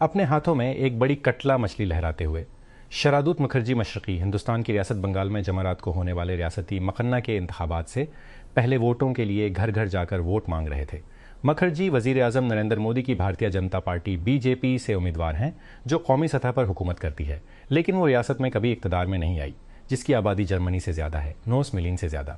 اپنے ہاتھوں میں ایک بڑی کٹلا مچھلی لہراتے ہوئے شرادوت مکھرجی مشرقی ہندوستان کی ریاست بنگال میں جمعرات کو ہونے والے ریاستی مقننہ کے انتخابات سے پہلے ووٹوں کے لیے گھر گھر جا کر ووٹ مانگ رہے تھے۔ مکھرجی وزیر اعظم نریندر مودی کی بھارتیہ جنتا پارٹی BJP سے امیدوار ہیں جو قومی سطح پر حکومت کرتی ہے، لیکن وہ ریاست میں کبھی اقتدار میں نہیں آئی، جس کی آبادی جرمنی سے زیادہ ہے، 9 ملین سے زیادہ۔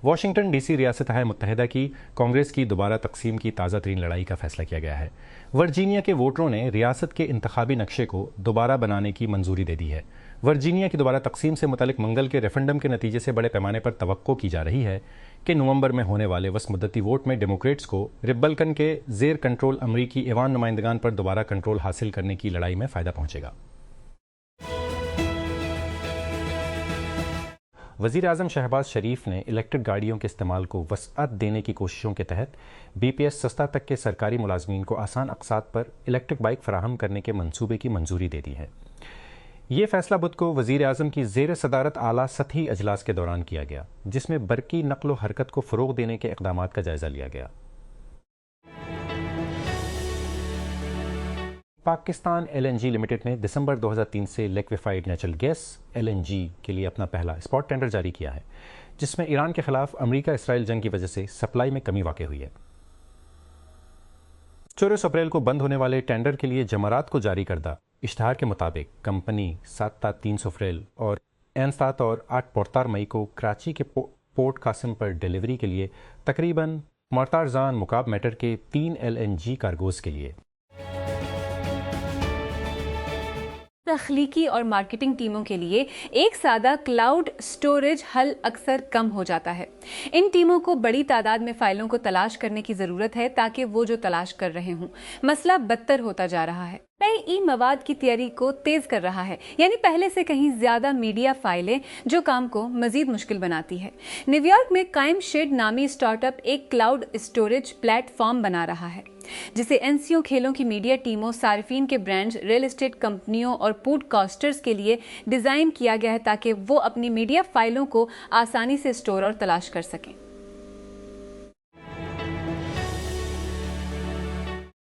واشنگٹن DC ریاست متحدہ کی کانگریس کی دوبارہ تقسیم کی تازہ ترین لڑائی کا فیصلہ کیا گیا ہے۔ ورجینیا کے ووٹروں نے ریاست کے انتخابی نقشے کو دوبارہ بنانے کی منظوری دے دی ہے۔ ورجینیا کی دوبارہ تقسیم سے متعلق منگل کے ریفرنڈم کے نتیجے سے بڑے پیمانے پر توقع کی جا رہی ہے کہ نومبر میں ہونے والے وسط مدتی ووٹ میں ڈیموکریٹس کو ریپبلکن کے زیر کنٹرول امریکی ایوان نمائندگان پر دوبارہ کنٹرول حاصل کرنے کی لڑائی میں فائدہ پہنچے گا۔ وزیر اعظم شہباز شریف نے الیکٹرک گاڑیوں کے استعمال کو وسعت دینے کی کوششوں کے تحت BPS سستا تک کے سرکاری ملازمین کو آسان اقساط پر الیکٹرک بائک فراہم کرنے کے منصوبے کی منظوری دے دی ہے۔ یہ فیصلہ بدھ کو وزیر اعظم کی زیر صدارت اعلیٰ سطحی اجلاس کے دوران کیا گیا، جس میں برقی نقل و حرکت کو فروغ دینے کے اقدامات کا جائزہ لیا گیا۔ پاکستان LNG لمیٹڈ نے دسمبر 2003 سے لیکویفائڈ نیچرل گیس LNG کے لیے اپنا پہلا اسپاٹ ٹینڈر جاری کیا ہے، جس میں ایران کے خلاف امریکہ اسرائیل جنگ کی وجہ سے سپلائی میں کمی واقع ہوئی ہے۔ 24 اپریل کو بند ہونے والے ٹینڈر کے لیے جمعرات کو جاری کردہ اشتہار کے مطابق کمپنی 7 تا 300 اپریل اور 7 اور 8 پورتار مئی کو کراچی کے پورٹ قاسم پر ڈیلیوری کے لیے تقریباً مرتارزان مکاب میٹر کے 3 LNG کارگوز کے لیے تخلیقی اور مارکیٹنگ ٹیموں کے لیے ایک سادہ کلاؤڈ سٹوریج حل اکثر کم ہو جاتا ہے۔ ان ٹیموں کو بڑی تعداد میں فائلوں کو تلاش کرنے کی ضرورت ہے تاکہ وہ جو تلاش کر رہے ہوں۔ مسئلہ بدتر ہوتا جا رہا ہے، نئی مواد کی تیاری کو تیز کر رہا ہے، یعنی پہلے سے کہیں زیادہ میڈیا فائلیں جو کام کو مزید مشکل بناتی ہے۔ نیو یارک میں قائم شیڈ نامی اسٹارٹ اپ ایک کلاؤڈ اسٹوریج پلیٹ فارم بنا رہا ہے جسے NCO کھیلوں کی میڈیا ٹیموں، صارفین کے برانڈز، ریل اسٹیٹ کمپنیوں اور پوڈ کاسٹرز کے لیے ڈیزائن کیا گیا ہے تاکہ وہ اپنی میڈیا فائلوں کو آسانی سے اسٹور اور تلاش کر سکیں۔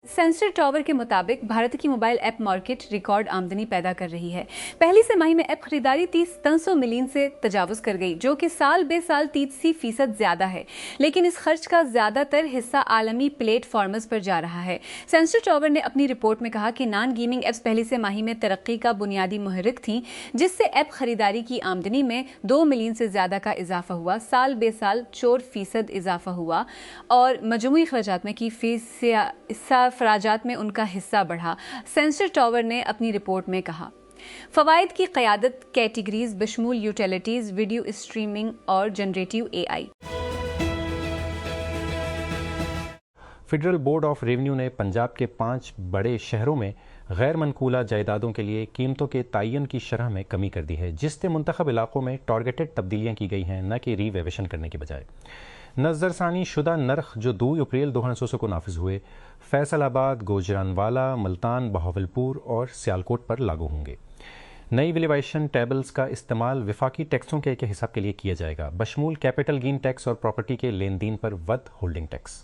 سینسر ٹاور کے مطابق بھارت کی موبائل ایپ مارکیٹ ریکارڈ آمدنی پیدا کر رہی ہے۔ پہلی سہ ماہی میں ایپ خریداری 300 ملین سے تجاوز کر گئی، جو کہ سال بے سال 30% زیادہ ہے، لیکن اس خرچ کا زیادہ تر حصہ عالمی پلیٹ فارمز پر جا رہا ہے۔ سینسر ٹاور نے اپنی رپورٹ میں کہا کہ نان گیمنگ ایپس پہلی سہ ماہی میں ترقی کا بنیادی محرک تھیں، جس سے ایپ خریداری کی آمدنی میں 2 ملین سے زیادہ کا اضافہ ہوا، سال بے سال 4% اضافہ ہوا، اور مجموعی اخراجات میں کی اخراجات میں ان کا حصہ بڑھا۔ سینسر ٹاور نے اپنی رپورٹ میں کہا، فوائد کی قیادت کیٹیگریز بشمول یوٹیلیٹیز، ویڈیو اسٹریمنگ اور جنریٹیو AI۔ Federal board of revenue نے پنجاب کے 5 بڑے شہروں میں غیر منقولہ جائیدادوں کے لیے قیمتوں کے تعین کی شرح میں کمی کر دی ہے، جس سے منتخب علاقوں میں ٹارگیٹڈ تبدیلیاں کی گئی ہیں، نہ کہ ری ویویشن کرنے کے بجائے۔ نظر ثانی شدہ نرخ جو 2 اپریل 2019 کو نافذ ہوئے، فیصل آباد، گوجرانوالا، ملتان، بہاولپور اور سیالکوٹ پر لاگو ہوں گے۔ نئی ویلیویشن ٹیبلز کا استعمال وفاقی ٹیکسوں کے حساب کے لیے کیا جائے گا، بشمول کیپٹل گین ٹیکس اور پراپرٹی کے لین دین پر ود ہولڈنگ ٹیکس۔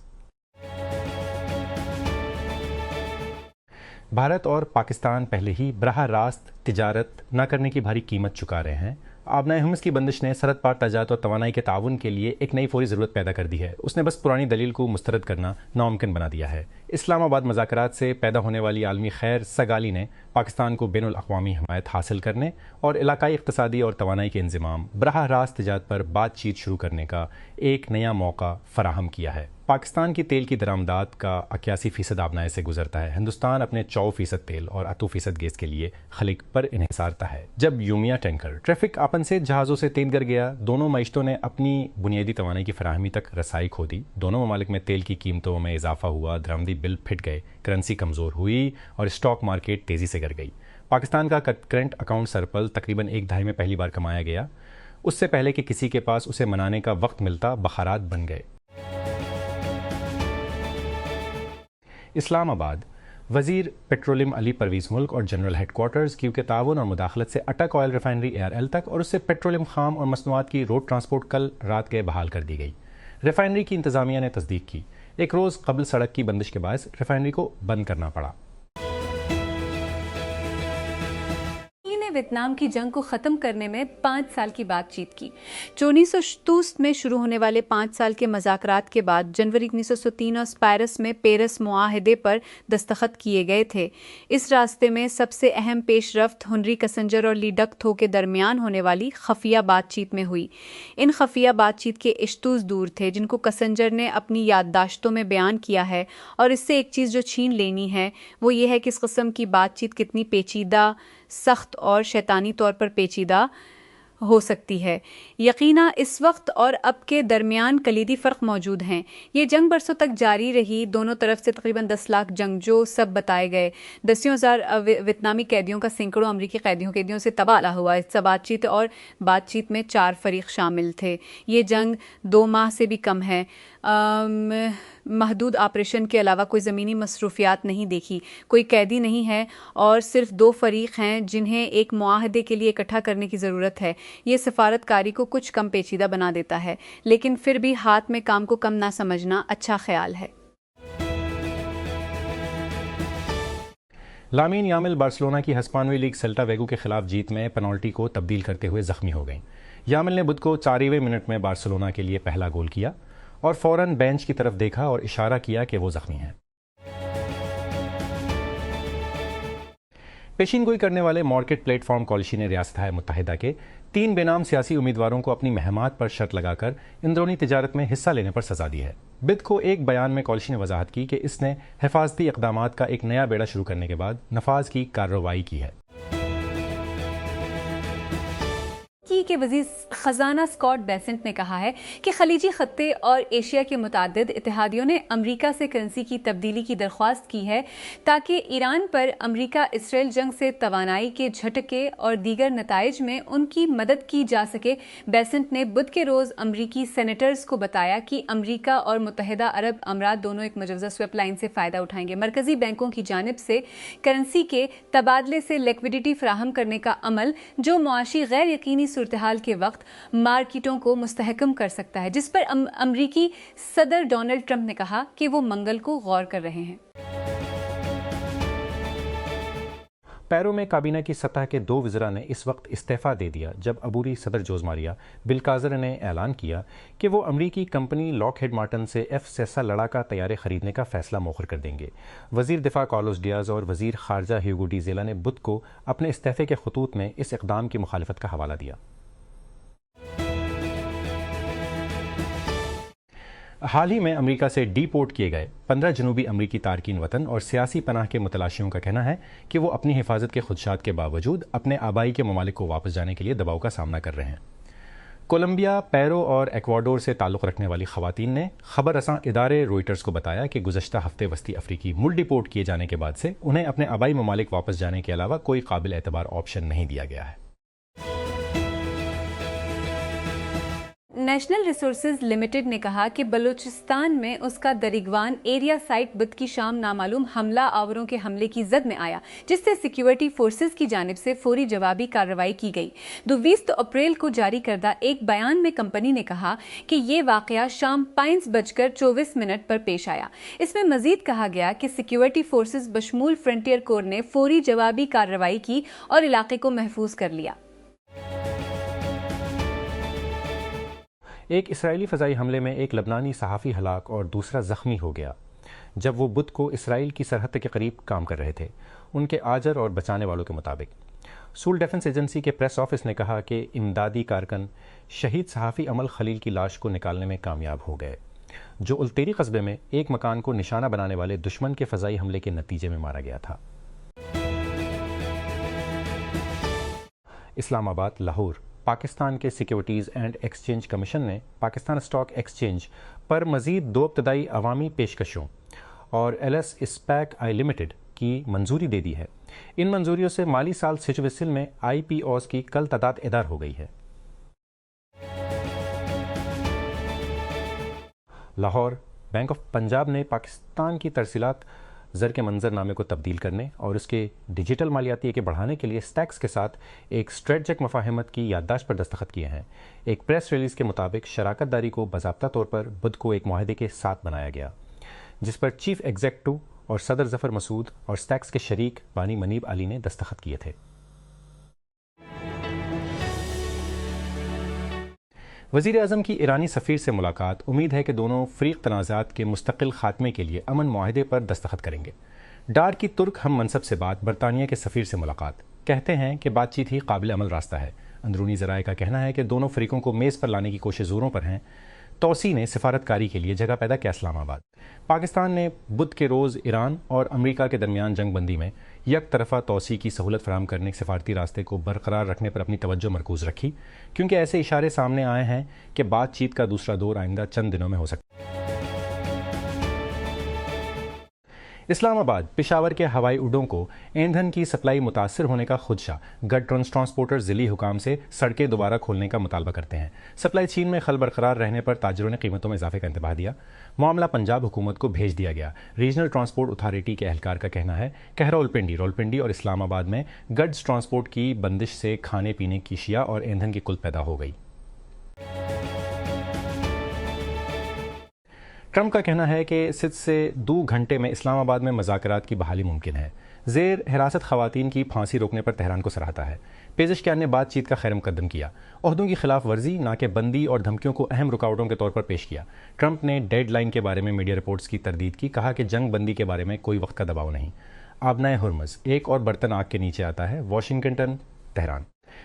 بھارت اور پاکستان پہلے ہی براہ راست تجارت نہ کرنے کی بھاری قیمت چکا رہے ہیں۔ آبنائے ہرمز کی بندش نے سرحد پار تجارت اور توانائی کے تعاون کے لیے ایک نئی فوری ضرورت پیدا کر دی ہے۔ اس نے بس پرانی دلیل کو مسترد کرنا ناممکن بنا دیا ہے۔ اسلام آباد مذاکرات سے پیدا ہونے والی عالمی خیر سگالی نے پاکستان کو بین الاقوامی حمایت حاصل کرنے اور علاقائی اقتصادی اور توانائی کے انضمام، براہ راست تجارت پر بات چیت شروع کرنے کا ایک نیا موقع فراہم کیا ہے۔ پاکستان کی تیل کی درآمدات کا 81% آبنائے سے گزرتا ہے۔ ہندوستان اپنے 24% تیل اور 8% گیس کے لیے خلیج پر انحصارتا ہے۔ جب یومیا ٹینکر ٹریفک آپن سے جہازوں سے تیز گر گیا، دونوں معیشتوں نے اپنی بنیادی توانائی کی فراہمی تک رسائی کھو دی۔ دونوں ممالک میں تیل کی قیمتوں میں اضافہ ہوا، درآمدی بل پھٹ گئے، کرنسی کمزور ہوئی اور اسٹاک مارکیٹ تیزی سے گر گئی۔ پاکستان کا کرنٹ اکاؤنٹ سرپلس تقریباً 1 دہائی میں پہلی بار کمایا گیا، اس سے پہلے کہ کسی کے پاس اسے منانے کا وقت ملتا، بخارات بن گئے۔ اسلام آباد وزیر پیٹرولیم علی پرویز ملک اور جنرل ہیڈ کوارٹرز کیو کے تعاون اور مداخلت سے اٹک آئل ریفائنری ARL تک اور اس سے پیٹرولیم خام اور مصنوعات کی روڈ ٹرانسپورٹ کل رات کے بحال کر دی گئی۔ ریفائنری کی انتظامیہ نے تصدیق کی، ایک روز قبل سڑک کی بندش کے باعث ریفائنری کو بند کرنا پڑا۔ ویتنام کی جنگ کو ختم کرنے میں 5 سال کی بات چیت کی۔ 1967 میں شروع ہونے والے 5 سال کے مذاکرات کے بعد جنوری 1903 اور سپائرس میں پیرس معاہدے پر دستخط کیے گئے تھے۔ اس راستے میں سب سے اہم پیش رفت ہنری کسنجر اور لی ڈک تھو کے درمیان ہونے والی خفیہ بات چیت میں ہوئی۔ ان خفیہ بات چیت کے اشتوز دور تھے جن کو کسنجر نے اپنی یادداشتوں میں بیان کیا ہے، اور اس سے ایک چیز جو چھین لینی ہے وہ یہ ہے کہ اس قسم کی بات چیت کتنی پیچیدہ، سخت اور شیطانی طور پر پیچیدہ ہو سکتی ہے۔ یقیناً اس وقت اور اب کے درمیان کلیدی فرق موجود ہیں۔ یہ جنگ برسوں تک جاری رہی، دونوں طرف سے تقریباً 10 لاکھ جنگجو سب بتائے گئے، 10,000 ویتنامی قیدیوں کا سینکڑوں امریکی قیدیوں سے تبادلہ ہوا۔ اس بات چیت میں 4 فریق شامل تھے۔ یہ جنگ 2 ماہ سے بھی کم ہے۔ محدود آپریشن کے علاوہ کوئی زمینی مصروفیات نہیں دیکھی، کوئی قیدی نہیں ہے، اور صرف 2 فریق ہیں جنہیں ایک معاہدے کے لیے اکٹھا کرنے کی ضرورت ہے۔ یہ سفارت کاری کو کچھ کم پیچیدہ بنا دیتا ہے، لیکن پھر بھی ہاتھ میں کام کو کم نہ سمجھنا اچھا خیال ہے۔ لامین یامل بارسلونا کی ہسپانوی لیگ سیلٹا ویگو کے خلاف جیت میں پینالٹی کو تبدیل کرتے ہوئے زخمی ہو گئیں۔ یامل نے بدھ کو 4ویں منٹ میں بارسلونا کے لیے پہلا گول کیا اور فوراً بینچ کی طرف دیکھا اور اشارہ کیا کہ وہ زخمی ہیں۔ پیشین گوئی کرنے والے مارکیٹ پلیٹ فارم کالیشی نے ریاستہائے متحدہ کے 3 بے نام سیاسی امیدواروں کو اپنی مہمات پر شرط لگا کر اندرونی تجارت میں حصہ لینے پر سزا دی ہے۔ بدھ کو ایک بیان میں کالیشی نے وضاحت کی کہ اس نے حفاظتی اقدامات کا ایک نیا بیڑا شروع کرنے کے بعد نفاذ کی کارروائی کی ہے۔ کے وزیر خزانہ اسکاٹ بیسنٹ نے کہا ہے کہ خلیجی خطے اور ایشیا کے متعدد اتحادیوں نے امریکہ سے کرنسی کی تبدیلی کی درخواست کی ہے تاکہ ایران پر امریکہ اسرائیل جنگ سے توانائی کے جھٹکے اور دیگر نتائج میں ان کی مدد کی جا سکے۔ بیسنٹ نے بدھ کے روز امریکی سینیٹرز کو بتایا کہ امریکہ اور متحدہ عرب امارات دونوں ایک مجوزہ سویپ لائن سے فائدہ اٹھائیں گے۔ مرکزی بینکوں کی جانب سے کرنسی کے تبادلے سے لیکوڈیٹی فراہم کرنے کا عمل جو معاشی غیر یقینی صورتحال کے وقت مارکیٹوں کو مستحکم کر سکتا ہے، جس پر امریکی صدر ڈونلڈ ٹرمپ نے کہا کہ وہ منگل کو غور کر رہے ہیں۔ پیرو میں کابینہ کی سطح کے 2 وزراء نے اس وقت استعفیٰ دے دیا جب عبوری صدر جوز ماریا بالکازر نے اعلان کیا کہ وہ امریکی کمپنی لاک ہیڈ مارٹن سے F-16 لڑاکا طیارے خریدنے کا فیصلہ مؤخر کر دیں گے۔ وزیر دفاع کارلوس ڈیاز اور وزیر خارجہ ہیوگو ڈی زیلا نے بدھ کو اپنے استعفے کے خطوط میں اس اقدام کی مخالفت کا حوالہ دیا۔ حال ہی میں امریکہ سے ڈی پورٹ کیے گئے 15 جنوبی امریکی تارکین وطن اور سیاسی پناہ کے متلاشیوں کا کہنا ہے کہ وہ اپنی حفاظت کے خدشات کے باوجود اپنے آبائی کے ممالک کو واپس جانے کے لیے دباؤ کا سامنا کر رہے ہیں۔ کولمبیا، پیرو اور ایکواڈور سے تعلق رکھنے والی خواتین نے خبر رساں ادارے روئٹرز کو بتایا کہ گزشتہ ہفتے وسطی افریقی ملک ڈی پورٹ کیے جانے کے بعد سے انہیں اپنے آبائی ممالک واپس جانے کے علاوہ کوئی قابل اعتبار آپشن نہیں دیا گیا ہے۔ نیشنل ریسورسز لمیٹڈ نے کہا کہ بلوچستان میں اس کا دریگوان ایریا سائٹ بدھ کی شام نامعلوم حملہ آوروں کے حملے کی زد میں آیا، جس سے سیکیورٹی فورسز کی جانب سے فوری جوابی کارروائی کی گئی۔ 20 اپریل کو جاری کردہ ایک بیان میں کمپنی نے کہا کہ یہ واقعہ شام 5:24 پر پیش آیا۔ اس میں مزید کہا گیا کہ سیکیورٹی فورسز بشمول فرنٹیئر کور نے فوری جوابی کارروائی کی اور علاقے کو محفوظ کر لیا۔ ایک اسرائیلی فضائی حملے میں ایک لبنانی صحافی ہلاک اور دوسرا زخمی ہو گیا جب وہ بدھ کو اسرائیل کی سرحد کے قریب کام کر رہے تھے، ان کے آجر اور بچانے والوں کے مطابق۔ سول ڈیفنس ایجنسی کے پریس آفس نے کہا کہ امدادی کارکن شہید صحافی امل خلیل کی لاش کو نکالنے میں کامیاب ہو گئے، جو التیری قصبے میں ایک مکان کو نشانہ بنانے والے دشمن کے فضائی حملے کے نتیجے میں مارا گیا تھا۔ اسلام آباد، لاہور۔ پاکستان کے سیکیورٹیز اینڈ ایکسچینج کمیشن نے پاکستان اسٹاک ایکسچینج پر مزید 2 ابتدائی عوامی پیشکشوں اور LS اسپیک آئی لمیٹڈ کی منظوری دے دی ہے۔ ان منظوریوں سے مالی سال سچویسل میں IPOs کی کل تعداد ادار ہو گئی ہے۔ لاہور۔ بینک آف پنجاب نے پاکستان کی ترسیلات زر کے منظر نامے کو تبدیل کرنے اور اس کے ڈیجیٹل مالیاتی کے بڑھانے کے لیے سٹیکس کے ساتھ ایک اسٹریٹجک مفاہمت کی یادداشت پر دستخط کیے ہیں۔ ایک پریس ریلیز کے مطابق شراکت داری کو باضابطہ طور پر بدھ کو ایک معاہدے کے ساتھ بنایا گیا۔ جس پر چیف ایگزیکٹو اور صدر ظفر مسعود اور سٹیکس کے شریک بانی منیب علی نے دستخط کیے تھے۔ وزیر اعظم کی ایرانی سفیر سے ملاقات، امید ہے کہ دونوں فریق تنازعات کے مستقل خاتمے کے لیے امن معاہدے پر دستخط کریں گے۔ ڈار کی ترک ہم منصب سے بات، برطانیہ کے سفیر سے ملاقات، کہتے ہیں کہ بات چیت ہی قابل عمل راستہ ہے۔ اندرونی ذرائع کا کہنا ہے کہ دونوں فریقوں کو میز پر لانے کی کوشش زوروں پر ہیں۔ توسیع نے سفارت کاری کے لیے جگہ پیدا کیا اسلام آباد۔ پاکستان نے بدھ کے روز ایران اور امریکہ کے درمیان جنگ بندی میں یک طرفہ توسیع کی سہولت فراہم کرنے کے سفارتی راستے کو برقرار رکھنے پر اپنی توجہ مرکوز رکھی، کیونکہ ایسے اشارے سامنے آئے ہیں کہ بات چیت کا دوسرا دور آئندہ چند دنوں میں ہو سکتا ہے۔ اسلام آباد، پشاور کے ہوائی اڈوں کو ایندھن کی سپلائی متاثر ہونے کا خدشہ، گڈ ٹرانسپورٹر ضلعی حکام سے سڑکیں دوبارہ کھولنے کا مطالبہ کرتے ہیں۔ سپلائی چین میں خلل برقرار رہنے پر تاجروں نے قیمتوں میں اضافے کا انتباہ دیا۔ معاملہ پنجاب حکومت کو بھیج دیا گیا۔ ریجنل ٹرانسپورٹ اتھارٹی کے اہلکار کا کہنا ہے کہ راولپنڈی اور اسلام آباد میں گڈز ٹرانسپورٹ کی بندش سے کھانے پینے کی اشیاء اور ایندھن کی قلت پیدا ہو گئی۔ ٹرمپ کا کہنا ہے کہ 6 سے 2 گھنٹے میں اسلام آباد میں مذاکرات کی بحالی ممکن ہے۔ زیر حراست خواتین کی پھانسی روکنے پر تہران کو سراہتا ہے۔ پیزشکیان نے بات چیت کا خیر مقدم کیا، عہدوں کی خلاف ورزی، ناکہ بندی اور دھمکیوں کو اہم رکاوٹوں کے طور پر پیش کیا۔ ٹرمپ نے ڈیڈ لائن کے بارے میں میڈیا رپورٹس کی تردید کی، کہا کہ جنگ بندی کے بارے میں کوئی وقت کا دباؤ نہیں۔ آبنائے ہرمز، ایک اور برتن آگ کے نیچے آتا ہے، واشنگٹن، تہران۔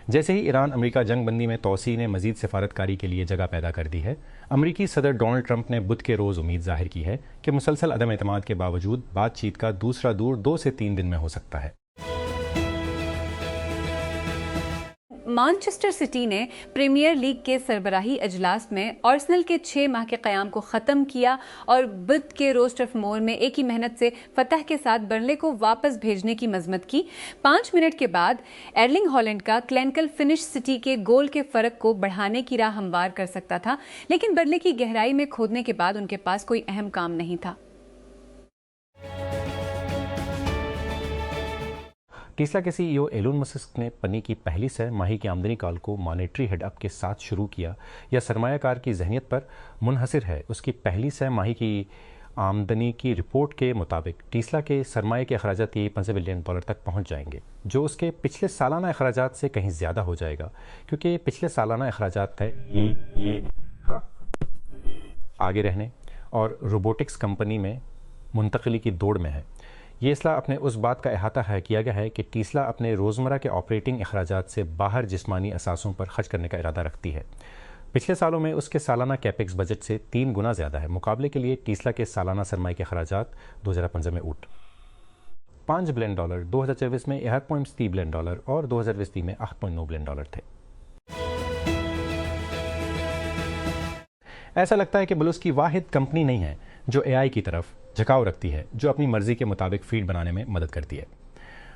جیسے ہی ایران امریکہ جنگ بندی میں توسیع نے مزید سفارت کاری کے لیے جگہ پیدا کر دی ہے، امریکی صدر ڈونلڈ ٹرمپ نے بدھ کے روز امید ظاہر کی ہے کہ مسلسل عدم اعتماد کے باوجود بات چیت کا دوسرا دور 2 سے 3 دن میں ہو سکتا ہے۔ مانچسٹر سٹی نے پریمیئر لیگ کے سربراہی اجلاس میں آرسنل کے 6 ماہ کے قیام کو ختم کیا اور بدھ کے روز ٹرف مور میں ایک ہی محنت سے فتح کے ساتھ برنلے کو واپس بھیجنے کی مذمت کی۔ 5 منٹ کے بعد ایرلنگ ہالینڈ کا کلینکل فنش سٹی کے گول کے فرق کو بڑھانے کی راہ ہموار کر سکتا تھا، لیکن برنلے کی گہرائی میں کھودنے کے بعد ان کے پاس کوئی اہم کام نہیں تھا۔ ٹیسلا کے سی ای او ایلون مسک نے پنی کی پہلی سہ ماہی کی آمدنی کال کو مانیٹری ہیڈ اپ کے ساتھ شروع کیا۔ یا سرمایہ کار کی ذہنیت پر منحصر ہے۔ اس کی پہلی سہ ماہی کی آمدنی کی رپورٹ کے مطابق ٹیسلا کے سرمایہ کے اخراجات $50 بلین تک پہنچ جائیں گے، جو اس کے پچھلے سالانہ اخراجات سے کہیں زیادہ ہو جائے گا، کیونکہ پچھلے سالانہ اخراجات یہ آگے رہنے اور روبوٹکس کمپنی میں منتقلی کی دوڑ میں ہے۔ یہ اصلاح اپنے اس بات کا احاطہ کیا گیا ہے کہ ٹیسلا اپنے روزمرہ کے آپریٹنگ اخراجات سے باہر جسمانی اثاثوں پر خرچ کرنے کا ارادہ رکھتی ہے۔ پچھلے سالوں میں اس کے سالانہ کیپیکس بجٹ سے 3 گنا زیادہ ہے۔ مقابلے کے لیے ٹیسلا کے سالانہ سرمایہ کے اخراجات 2015 میں $5 بلین، 2024 میں $8.3 بلین اور 2020 میں $8.9 بلین تھے۔ ایسا لگتا ہے کہ بلوس کی واحد کمپنی نہیں ہے جو اے آئی کی طرف جھکاؤ رکھتی ہے، جو اپنی مرضی کے مطابق فیڈ بنانے میں مدد کرتی ہے۔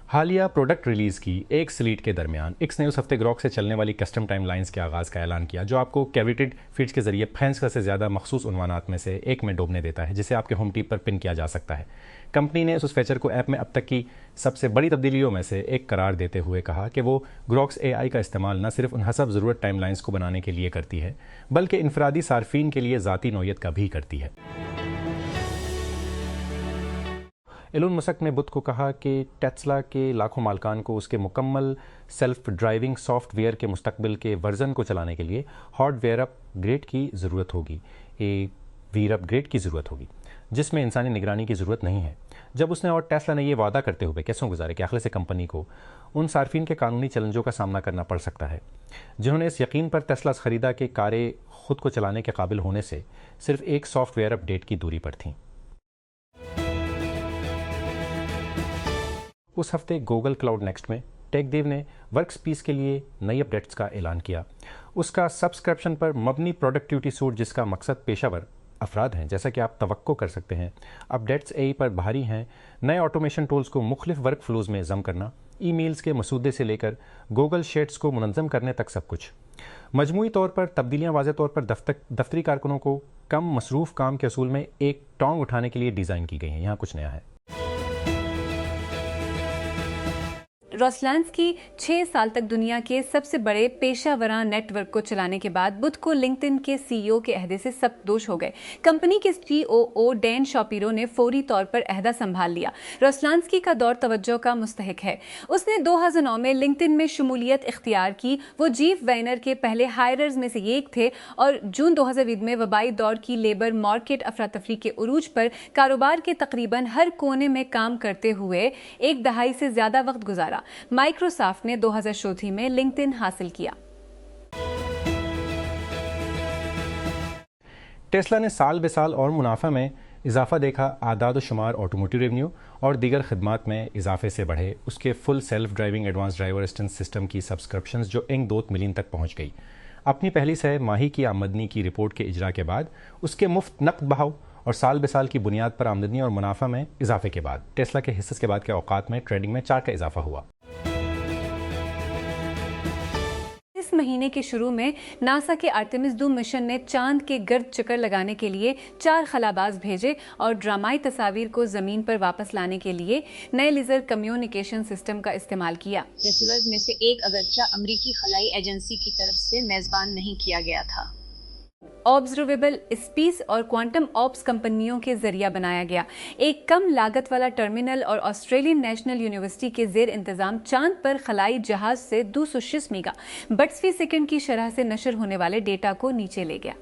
حالیہ پروڈکٹ ریلیز کی ایک سلیٹ کے درمیان ایکس نے اس ہفتے گروک سے چلنے والی کسٹم ٹائم لائنز کے آغاز کا اعلان کیا، جو آپ کو کیوریٹڈ فیڈز کے ذریعے 65 سے زیادہ مخصوص عنوانات میں سے ایک میں ڈوبنے دیتا ہے، جسے آپ کے ہوم ٹیب پر پن کیا جا سکتا ہے۔ کمپنی نے اس فیچر کو ایپ میں اب تک کی سب سے بڑی تبدیلیوں میں سے ایک قرار دیتے ہوئے کہا کہ وہ گروکس اے آئی کا استعمال نہ صرف ان حسب ضرورت ٹائم لائنز کو بنانے کے لیے کرتی ہے، بلکہ انفرادی صارفین کے لیے ذاتی نوعیت کا بھی کرتی ہے۔ ایلون مسک نے بدھ کو کہا کہ ٹیسلا کے لاکھوں مالکان کو اس کے مکمل سیلف ڈرائیونگ سافٹ ویئر کے مستقبل کے ورژن کو چلانے کے لیے ہارڈ ویئر اپ گریڈ کی ضرورت ہوگی، جس میں انسانی نگرانی کی ضرورت نہیں ہے۔ جب اس نے اور ٹیسلا نے یہ وعدہ کرتے ہوئے کیسوں گزارے کہ آخر سے کمپنی کو ان صارفین کے قانونی چیلنجوں کا سامنا کرنا پڑ سکتا ہے جنہوں نے اس یقین پر ٹیسلا خریدا کہ کاریں خود کو چلانے کے قابل ہونے سے صرف ایک سافٹ ویئر اپ ڈیٹ کی دوری پر تھیں۔ اس ہفتے گوگل کلاؤڈ نیکسٹ میں ٹیک دیو نے ورک سپیس کے لیے نئی اپ ڈیٹس کا اعلان کیا۔ اس کا سبسکرپشن پر مبنی پروڈکٹیوٹی سوٹ، جس کا مقصد پیشہ ور افراد ہیں، جیسا کہ آپ توقع کر سکتے ہیں، اپ ڈیٹس اے پر بھاری ہیں۔ نئے آٹومیشن ٹولز کو مختلف ورک فلوز میں ضم کرنا، ای میلز کے مسودے سے لے کر گوگل شیٹس کو منظم کرنے تک سب کچھ۔ مجموعی طور پر تبدیلیاں واضح طور پر دفتری کارکنوں کو کم مصروف کام کے اصول میں ایک ٹانگ اٹھانے کے لیے ڈیزائن کی گئی ہیں۔ یہاں کچھ نیا ہے۔ روسلانسکی 6 سال تک دنیا کے سب سے بڑے پیشہ ورانہ نیٹ ورک کو چلانے کے بعد بدھ کو لنکڈ ان کے سی ای او کے عہدے سے سبکدوش ہو گئے۔ کمپنی کے سی او او ڈین شاپیرو نے فوری طور پر عہدہ سنبھال لیا۔ روسلانسکی کا دور توجہ کا مستحق ہے۔ اس نے 2009 میں لنکڈ ان میں شمولیت اختیار کی۔ وہ جیف وینر کے پہلے ہائررز میں سے ایک تھے اور جون 2020 میں وبائی دور کی لیبر مارکیٹ افراتفری کے عروج پر کاروبار کے تقریباً ہر کونے میں کام کرتے ہوئے ایک دہائی سے زیادہ وقت گزارا۔ مائیکروسافٹ نے 2034 میں لنکڈ ان حاصل کیا۔ ٹیسلا نے سال بے سال اور منافع میں اضافہ دیکھا۔ اعداد و شمار آٹوموٹیو ریونیو اور دیگر خدمات میں اضافے سے بڑھے۔ اس کے full self driving advanced driver assistance system کی سبسکرپشنز جو 1.2 ملین تک پہنچ گئی۔ اپنی پہلی سہ ماہی کی آمدنی کی رپورٹ کے اجرا کے بعد، اس کے مفت نقد بہاؤ اور سال بے سال کی بنیاد پر آمدنی اور منافع میں اضافے کے بعد ٹیسلا کے حصص کے بعد کے اوقات میں ٹریڈنگ میں 4 کا اضافہ ہوا۔ اس مہینے کے شروع میں ناسا کے آرٹیمس 2 مشن نے چاند کے گرد چکر لگانے کے لیے 4 خلاباز بھیجے اور ڈرامائی تصاویر کو زمین پر واپس لانے کے لیے نئے لیزر کمیونیکیشن سسٹم کا استعمال کیا۔ ریسیورز میں سے ایک اگرچہ امریکی خلائی ایجنسی کی طرف سے میزبان نہیں کیا گیا تھا۔ آبزرویبل اسپیس اور کوانٹم آپس کمپنیوں کے ذریعہ بنایا گیا ایک کم لاگت والا ٹرمینل اور آسٹریلین نیشنل یونیورسٹی کے زیر انتظام چاند پر خلائی جہاز سے 206 میگا بٹس فی سیکنڈ کی شرح سے نشر ہونے والے ڈیٹا کو نیچے لے گیا۔